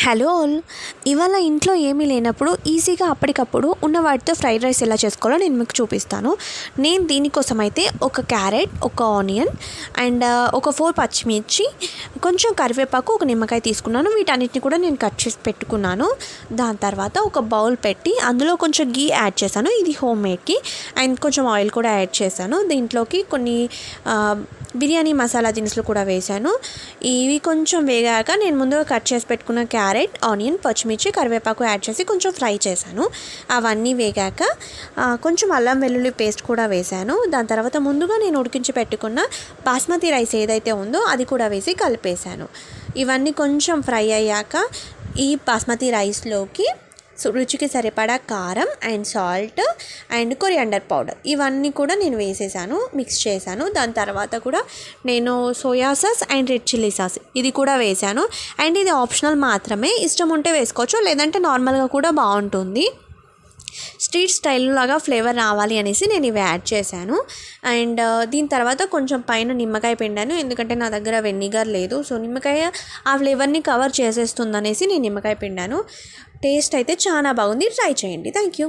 Hello all. ఇవాళ ఇంట్లో ఏమీ లేనప్పుడు ఈజీగా అప్పటికప్పుడు ఉన్న వాటితో ఫ్రైడ్ రైస్ ఎలా చేసుకోవాలో నేను మీకు చూపిస్తాను. నేను దీనికోసం అయితే ఒక క్యారెట్, ఒక ఆనియన్ అండ్ ఒక 4 పచ్చిమిర్చి, కొంచెం కరివేపాకు, ఒక నిమ్మకాయ తీసుకున్నాను. వీటన్నిటిని కూడా నేను కట్ చేసి పెట్టుకున్నాను. దాని తర్వాత ఒక బౌల్ పెట్టి అందులో కొంచెం గీ యాడ్ చేశాను. ఇది హోమ్ మేడ్కి. అండ్ కొంచెం ఆయిల్ కూడా యాడ్ చేశాను. దీంట్లోకి కొన్ని బిర్యానీ మసాలా దినుసులు కూడా వేశాను. ఇవి కొంచెం వేగాక నేను ముందుగా కట్ చేసి పెట్టుకున్న క్యారెట్, ఆనియన్, పచ్చిమిర్చి, కరివేపాకు యాడ్ చేసి కొంచెం ఫ్రై చేశాను. అవన్నీ వేగాక కొంచెం అల్లం వెల్లుల్లి పేస్ట్ కూడా వేశాను. దాని తర్వాత ముందుగా నేను ఉడికించి పెట్టుకున్న బాస్మతి రైస్ ఏదైతే ఉందో అది కూడా వేసి కలిపేశాను. ఇవన్నీ కొంచెం ఫ్రై అయ్యాక ఈ బాస్మతి రైస్లోకి రుచికి సరిపడా కారం and salt and coriander powder ఇవన్నీ కూడా నేను వేసేసాను, మిక్స్ చేశాను. దాని తర్వాత కూడా నేను soya sauce and red chilli sauce ఇది కూడా వేశాను. అండ్ ఇది ఆప్షనల్ మాత్రమే, ఇష్టం ఉంటే వేసుకోవచ్చు, లేదంటే నార్మల్గా కూడా బాగుంటుంది. స్ట్రీట్ స్టైల్ లాగా ఫ్లేవర్ రావాలి అనేసి నేను ఇవి యాడ్ చేశాను. అండ్ దీని తర్వాత కొంచెం పైన నిమ్మకాయ పిండాను, ఎందుకంటే నా దగ్గర వెనిగర్ లేదు. సో నిమ్మకాయ ఆ ఫ్లేవర్ని కవర్ చేసేస్తుంది అనేసి నేను నిమ్మకాయ పిండాను. టేస్ట్ అయితే చాలా బాగుంది, ట్రై చేయండి. Thank you.